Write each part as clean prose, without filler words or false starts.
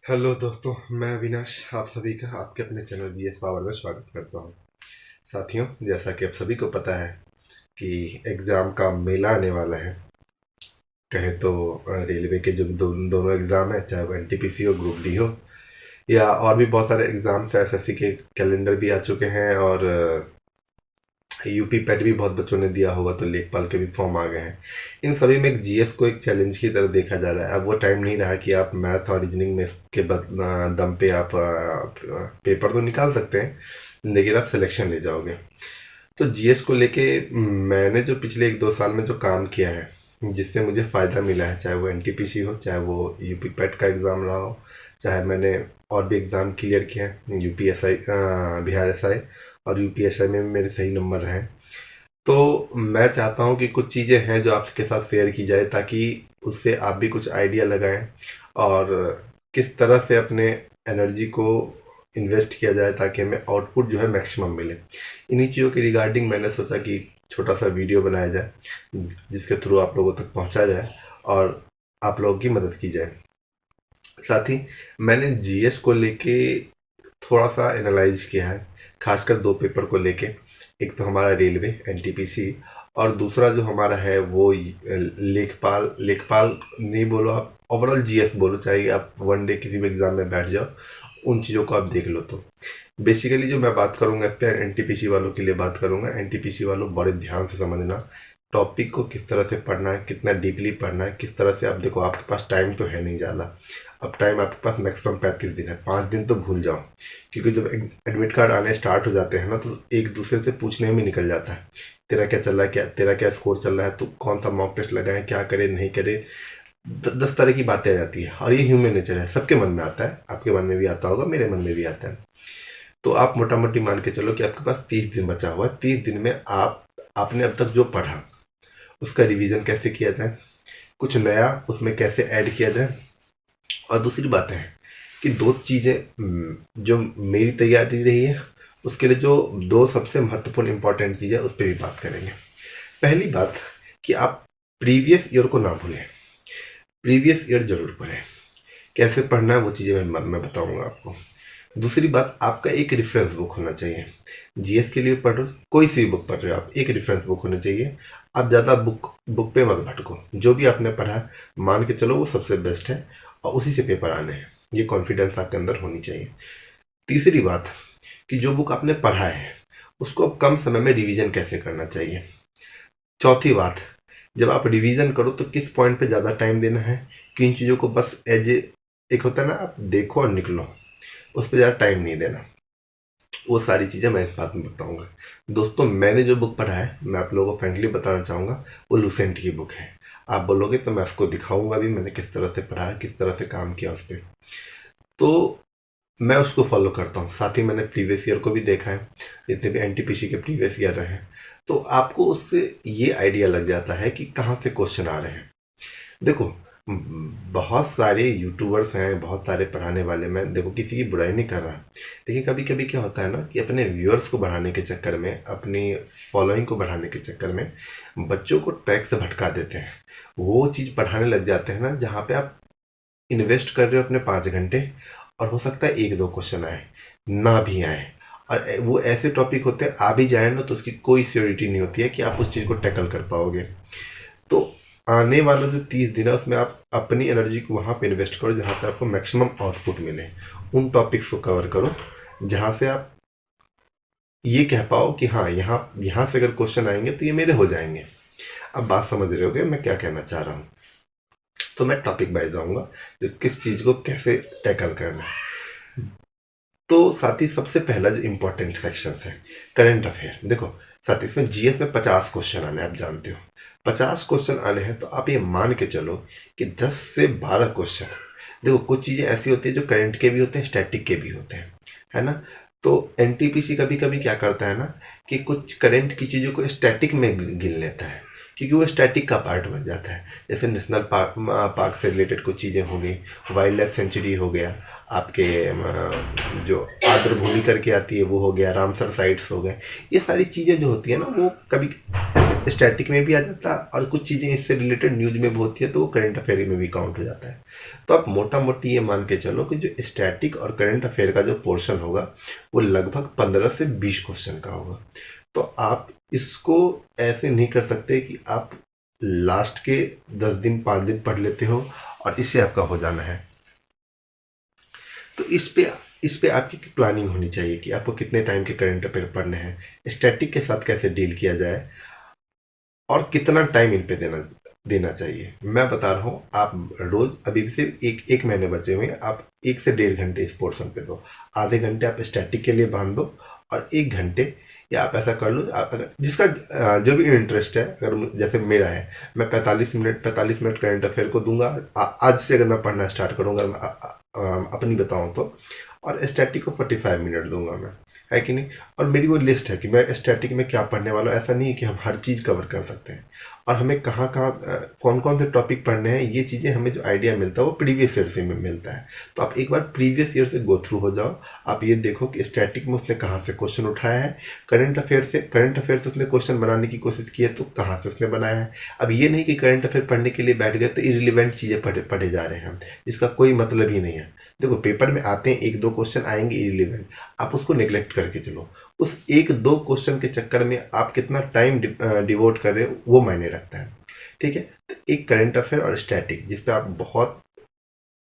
Hello दोस्तों, मैं अविनाश आप सभी का आपके अपने चैनल जीएस पावर में स्वागत करता हूं। साथियों, जैसा कि आप सभी को पता है कि एग्ज़ाम का मेला आने वाला है। कहें तो रेलवे के जो दोनों एग्ज़ाम है, चाहे वो एनटीपीसी हो, ग्रुप डी हो, या और भी बहुत सारे एग्ज़ाम्स एसएससी के कैलेंडर भी आ चुके हैं। और यूपी पैट भी बहुत बच्चों ने दिया होगा, तो लेखपाल के भी फॉर्म आ गए हैं। इन सभी में एक जीएस को एक चैलेंज की तरह देखा जा रहा है। अब वो टाइम नहीं रहा कि आप मैथ और रीजनिंग में के दम पे आप पेपर तो निकाल सकते हैं, लेकिन आप सिलेक्शन ले जाओगे। तो जीएस को लेके मैंने जो पिछले 1-2 साल में जो काम किया है, जिससे मुझे फ़ायदा मिला है, चाहे वो एनटीपीसी हो, चाहे वो यूपी पैट का एग्ज़ाम रहा हो, चाहे मैंने और भी एग्ज़ाम क्लियर किए हैं, यूपीएसआई, बिहार एसआई और यूपीएसआई में भी मेरे सही नंबर रहे। तो मैं चाहता हूँ कि कुछ चीज़ें हैं जो आपके साथ शेयर की जाए, ताकि उससे आप भी कुछ आइडिया लगाएं और किस तरह से अपने एनर्जी को इन्वेस्ट किया जाए ताकि हमें आउटपुट जो है मैक्सिमम मिले। इन्हीं चीज़ों के रिगार्डिंग मैंने सोचा कि छोटा सा वीडियो बनाया जाए, जिसके थ्रू आप लोगों तक पहुंचा जाए और आप लोगों की मदद की जाए। साथ ही मैंने जीएस को लेके थोड़ा सा एनालाइज किया है, खासकर दो पेपर को लेके। एक तो हमारा रेलवे एनटीपीसी, और दूसरा जो हमारा है वो लेखपाल। लेखपाल नहीं बोलो, आप ओवरऑल जीएस बोलो, चाहे आप वन डे किसी भी एग्जाम में बैठ जाओ, उन चीज़ों को आप देख लो। तो बेसिकली जो मैं बात करूंगा इस पर एनटीपीसी वालों के लिए बात करूंगा। एनटीपीसी वालों, बड़े ध्यान से समझना टॉपिक को, किस तरह से पढ़ना है, कितना डीपली पढ़ना है, किस तरह से। आप देखो, आपके पास टाइम तो है नहीं ज़्यादा। अब टाइम आपके पास मैक्सिमम 35 दिन है, 5 दिन तो भूल जाओ, क्योंकि जब एडमिट कार्ड आने स्टार्ट हो जाते हैं ना, तो एक दूसरे से पूछने में निकल जाता है, तेरा क्या चल रहा है, क्या तेरा क्या स्कोर चल रहा है, तो कौन सा मॉक टेस्ट लगा है, क्या करे नहीं करे। 10 तरह की बातें आ जाती है, और ये ह्यूमन नेचर है, सबके मन में आता है। आपके मन में भी आता होगा, मेरे मन में भी आता है। तो आप मोटा मोटी मान के चलो कि आपके पास 30 दिन बचा हुआ है। 30 दिन में आपने अब तक जो पढ़ा उसका रिवीजन कैसे किया जाए, कुछ नया उसमें कैसे ऐड किया जाए। और दूसरी बात है कि दो चीज़ें जो मेरी तैयारी रही है, उसके लिए जो दो सबसे महत्वपूर्ण इंपॉर्टेंट चीज़ है, उस पर भी बात करेंगे। पहली बात कि आप प्रीवियस ईयर को ना भूलें, प्रीवियस ईयर जरूर पढ़ें। कैसे पढ़ना है वो चीज़ें मैं बताऊंगा आपको। दूसरी बात, आपका एक रेफरेंस बुक होना चाहिए। जीएस के लिए पढ़ रहे हो, कोई सी बुक पढ़ रहे हो आप, एक रेफरेंस बुक होना चाहिए। आप ज़्यादा बुक बुक पे मत भटको। जो भी आपने पढ़ा मान के चलो वो सबसे बेस्ट है, और उसी से पेपर आने हैं, ये कॉन्फिडेंस आपके अंदर होनी चाहिए। तीसरी बात कि जो बुक आपने पढ़ा है उसको अब कम समय में रिवीजन कैसे करना चाहिए। चौथी बात, जब आप रिवीजन करो तो किस पॉइंट पे ज़्यादा टाइम देना है, किन चीज़ों को बस एज ए, एक होता है ना, आप देखो और निकलो, उस पर ज़्यादा टाइम नहीं देना। वो सारी चीज़ें मैं इस बात में बताऊंगा। दोस्तों, मैंने जो बुक पढ़ा है मैं आप लोगों को फ्रेंकली बताना चाहूँगा, वो लुसेंट की बुक है। आप बोलोगे तो मैं उसको दिखाऊंगा भी, मैंने किस तरह से पढ़ा है, किस तरह से काम किया उस पर। तो मैं उसको फॉलो करता हूँ। साथ ही मैंने प्रीवियस ईयर को भी देखा है, जितने भी एनटीपीसी के प्रीवियस ईयर रहे हैं, तो आपको उससे ये आइडिया लग जाता है कि कहाँ से क्वेश्चन आ रहे हैं। देखो, बहुत सारे यूट्यूबर्स हैं, बहुत सारे पढ़ाने वाले, मैं देखो किसी की बुराई नहीं कर रहा, लेकिन कभी कभी क्या होता है ना कि अपने व्यूअर्स को बढ़ाने के चक्कर में, अपनी फॉलोइंग को बढ़ाने के चक्कर में बच्चों को ट्रैक से भटका देते हैं। वो चीज़ पढ़ाने लग जाते हैं ना, जहाँ पे आप इन्वेस्ट कर रहे हो अपने 5 घंटे, और हो सकता है 1-2 क्वेश्चन आए, ना भी आए। और वो ऐसे टॉपिक होते हैं, आ भी जाए ना तो उसकी कोई श्योरिटी नहीं होती है कि आप उस चीज़ को टैकल कर पाओगे। तो आने वाला जो 30 दिन है उसमें आप अपनी एनर्जी को वहाँ पे इन्वेस्ट करो जहाँ पे आपको मैक्सिमम आउटपुट मिले। उन टॉपिक्स को कवर करो जहाँ से आप ये कह पाओ कि हाँ, यहाँ यहाँ से अगर क्वेश्चन आएंगे तो ये मेरे हो जाएंगे। अब बात समझ रहे होगे मैं क्या कहना चाह रहा हूँ। तो मैं टॉपिक बाय जाऊँगा, जो किस चीज़ को कैसे टैकल करना है। तो साथ ही सबसे पहला जो इम्पोर्टेंट सेक्शन है, करंट अफेयर। देखो साथ ही इसमें जीएस में 50 क्वेश्चन आने हैं, आप जानते हो 50 क्वेश्चन आने हैं, तो आप ये मान के चलो कि 10 से 12 क्वेश्चन। देखो, कुछ चीज़ें ऐसी होती है जो करंट के भी होते हैं, स्टैटिक के भी होते हैं, है ना। तो एनटीपीसी कभी कभी क्या करता है ना कि कुछ करंट की चीज़ों को स्टैटिक में गिन लेता है, क्योंकि वो स्टैटिक का पार्ट बन जाता है। जैसे नेशनल पार्क से रिलेटेड कुछ चीज़ें हो गई, वाइल्ड लाइफ सेंचुरी हो गया, आपके जो आर्द्र भूमि करके आती है वो हो गया, रामसर साइट्स हो गए। ये सारी चीज़ें जो होती है ना, वो कभी ऐसे स्टैटिक में भी आ जाता है, और कुछ चीज़ें इससे रिलेटेड न्यूज में भी होती है तो वो करंट अफेयर में भी काउंट हो जाता है। तो आप मोटा मोटी ये मान के चलो कि जो स्टैटिक और करंट अफेयर का जो पोर्शन होगा वो लगभग 15 से 20 क्वेश्चन का होगा। तो आप इसको ऐसे नहीं कर सकते कि आप लास्ट के 10 दिन 5 दिन पढ़ लेते हो और इससे आपका हो जाना है। तो इस पे आपकी प्लानिंग होनी चाहिए कि आपको कितने टाइम के करंट अफेयर पढ़ने हैं, स्टैटिक के साथ कैसे डील किया जाए, और कितना टाइम इन पे देना देना चाहिए। मैं बता रहा हूँ, आप रोज अभी भी सिर्फ एक महीने बचे हुए हैं, आप 1 से 1.5 घंटे इस पोर्शन पे दो। आधे घंटे आप स्टैटिक के लिए बांध दो, और 1 घंटे, या आप ऐसा कर लो, आप अगर जिसका जो भी इंटरेस्ट है, अगर जैसे मेरा है, मैं 45 मिनट करंट अफेयर को दूंगा। आज से अगर मैं पढ़ना स्टार्ट करूंगा, मैं अपनी बताऊं तो, और स्टैटिक को 45 मिनट दूंगा मैं, है कि नहीं। और मेरी वो लिस्ट है कि मैं स्टैटिक में क्या पढ़ने वाला हूँ। ऐसा नहीं है कि हम हर चीज़ कवर कर सकते हैं, और हमें कहाँ कहाँ कौन कौन से टॉपिक पढ़ने हैं, ये चीज़ें हमें जो आइडिया मिलता है वो प्रीवियस ईयर से मिलता है। तो आप एक बार प्रीवियस ईयर से गो थ्रू हो जाओ। आप ये देखो कि स्टैटिक में उसने कहाँ से क्वेश्चन उठाया है, करंट अफेयर से उसने क्वेश्चन बनाने की कोशिश की है तो कहाँ से उसने बनाया है। अब ये नहीं कि करंट अफेयर पढ़ने के लिए बैठ गए तो इरिलीवेंट चीज़ें पढ़े जा रहे हैं हम, इसका कोई मतलब ही नहीं है। देखो, पेपर में आते हैं 1-2 क्वेश्चन आएंगे इरिलीवेंट, आप उसको नेग्लेक्ट करके चलो। उस 1-2 क्वेश्चन के चक्कर में आप कितना टाइम डिवोट कर रहे हो वो मायने रखता है। ठीक है, तो एक करंट अफेयर और स्टैटिक जिस पे आप बहुत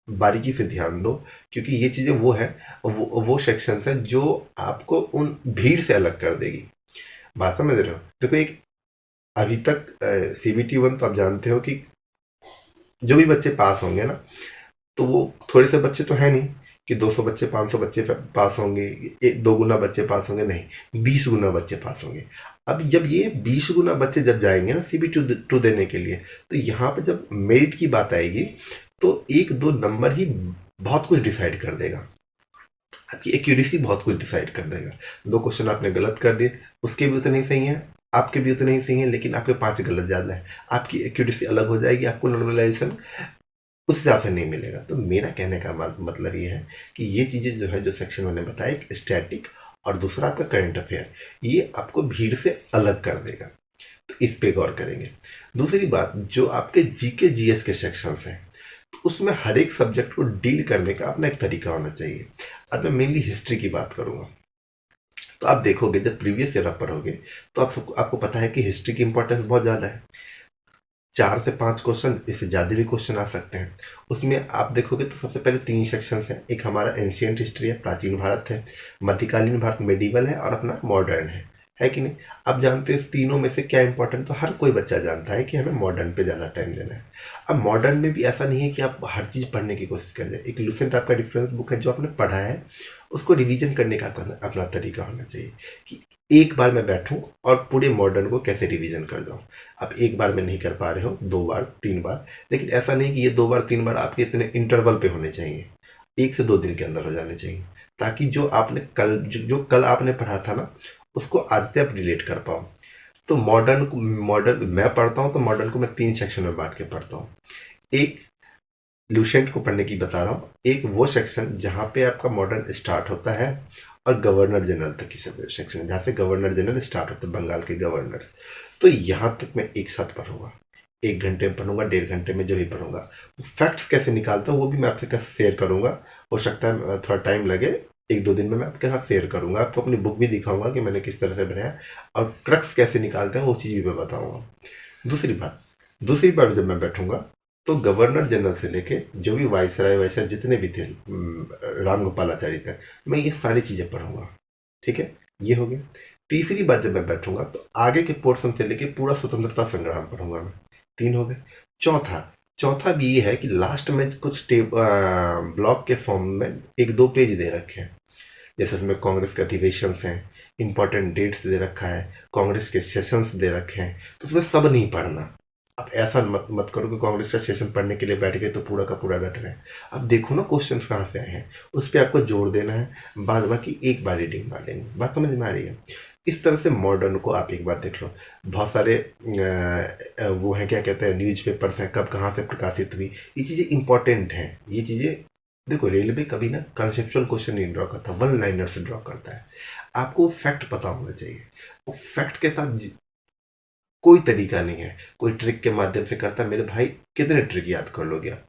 बारीकी से ध्यान दो, क्योंकि ये चीज़ें वो है, वो सेक्शन है जो आपको उन भीड़ से अलग कर देगी। बात समझ रहे हो? देखो, एक अभी तक CBT 1 तो आप जानते हो कि जो भी बच्चे पास होंगे ना, तो वो थोड़े से बच्चे तो है नहीं कि 200 बच्चे 500 बच्चे पास होंगे, 2 गुना बच्चे पास होंगे, नहीं, 20 गुना बच्चे पास होंगे। अब जब ये 20 गुना बच्चे जब जाएंगे ना CBT 2 देने के लिए, तो यहाँ पे जब मेरिट की बात आएगी तो 1-2 नंबर ही बहुत कुछ डिसाइड कर देगा। आपकी एक्यूरेसी बहुत कुछ डिसाइड कर देगा। 2 क्वेश्चन आपने गलत कर दिए, उसके भी उतने ही सही हैं, आपके भी उतने ही सही हैं, लेकिन आपके 5 गलत ज़्यादा है, आपकी एक्यूरेसी अलग हो जाएगी, आपको नॉर्मलाइजेशन उस हिसाब से नहीं मिलेगा। तो मेरा कहने का मतलब ये है कि ये चीज़ें जो है, जो सेक्शन मैंने बताया, एक स्टैटिक और दूसरा आपका करंट अफेयर, ये आपको भीड़ से अलग कर देगा। तो इस पे गौर करेंगे। दूसरी बात, जो आपके जीके जीएस के सेक्शंस हैं, तो उसमें हर एक सब्जेक्ट को डील करने का अपना एक तरीका होना चाहिए। अब मैं मेनली हिस्ट्री की बात करूंगा। तो आप देखोगे, जब प्रीवियस ईयर आप पढ़ोगे तो आपको पता है कि हिस्ट्री की इंपॉर्टेंस बहुत ज़्यादा है। 4 से 5 क्वेश्चन, इससे ज़्यादा भी क्वेश्चन आ सकते हैं। उसमें आप देखोगे तो सबसे पहले 3 सेक्शंस हैं। एक हमारा एंशियंट हिस्ट्री है, प्राचीन भारत है, मध्यकालीन भारत मेडिवल है, और अपना मॉडर्न है कि नहीं। अब जानते हैं तीनों में से क्या इंपॉर्टेंट, तो हर कोई बच्चा जानता है कि हमें मॉडर्न पे ज़्यादा टाइम देना है। अब मॉडर्न में भी ऐसा नहीं है कि आप हर चीज़ पढ़ने की कोशिश कर जाए। एक लूसेंट आपका रेफरेंस बुक है, जो आपने पढ़ा है उसको रिवीजन करने का अपना तरीका होना चाहिए कि एक बार मैं बैठूं और पूरे मॉडर्न को कैसे रिवीजन कर जाऊं। आप एक बार में नहीं कर पा रहे हो, 2 बार 3 बार, लेकिन ऐसा नहीं कि ये 2 बार 3 बार आपके इतने इंटरवल पे होने चाहिए, 1 से 2 दिन के अंदर हो जाने चाहिए, ताकि जो आपने कल जो कल आपने पढ़ा था ना, उसको आज से आप रिलेट कर पाओ। तो मॉडर्न मैं पढ़ता हूँ, तो मॉडर्न को मैं 3 सेक्शन में बांट के पढ़ता हूँ। एक लूसेंट को पढ़ने की बता रहा हूँ, एक वो सेक्शन जहाँ पे आपका मॉडर्न स्टार्ट होता है, और गवर्नर जनरल तक की सेक्शन, जहाँ से गवर्नर जनरल स्टार्ट होता है, बंगाल के गवर्नर। तो यहाँ तक मैं एक साथ पढ़ूंगा, 1 घंटे में पढ़ूंगा, 1.5 घंटे में जो भी पढ़ूंगा। फैक्ट्स कैसे निकालता हूँ वो भी मैं आपके साथ शेयर करूंगा। हो सकता है थोड़ा टाइम लगे, 1-2 दिन में मैं आपके साथ शेयर करूंगा, आपको अपनी बुक भी दिखाऊंगा कि मैंने किस तरह से बनाया, और क्रक्स कैसे निकालते हैं वो चीज़ भी मैं बताऊंगा। दूसरी बार जब मैं बैठूंगा, तो गवर्नर जनरल से लेके जो भी वायसराय जितने भी थे, राम गोपालाचारी तक, मैं ये सारी चीज़ें पढ़ूंगा। ठीक है, ये हो गया। तीसरी बार जब मैं बैठूंगा तो आगे के पोर्शन से लेके पूरा स्वतंत्रता संग्राम पढ़ूंगा मैं। 3 हो गए। चौथा चौथा भी ये है कि लास्ट में कुछ ब्लॉक के फॉर्म में 1-2 पेज दे रखे हैं, जैसे उसमें कांग्रेस के अधिवेशन हैं, इंपॉर्टेंट डेट्स दे रखा है, कांग्रेस के सेशंस दे रखे हैं। तो उसमें सब नहीं पढ़ना। अब ऐसा मत करो कि कांग्रेस का सेशन पढ़ने के लिए बैठ गए तो पूरा का पूरा रट रहे हैं। अब देखो ना क्वेश्चन कहाँ से आए हैं, उस पर आपको जोर देना है, बाद बाकी एक बार रीडिंग मार लेंगे। बात समझ में आ रही है? इस तरह से मॉडर्न को आप एक बार देख लो। बहुत सारे वो हैं, क्या कहते हैं, न्यूज़पेपर्स हैं, कब कहाँ से प्रकाशित हुई, ये चीज़ें इंपॉर्टेंट हैं। ये चीज़ें देखो, रेलवे कभी ना कंसेप्चुअल क्वेश्चन नहीं ड्रॉ करता, वन लाइनर से ड्रॉ करता है। आपको फैक्ट पता होना चाहिए, वो फैक्ट के साथ कोई तरीका नहीं है, कोई ट्रिक के माध्यम से करता। मेरे भाई कितने ट्रिक याद कर लोगे आप?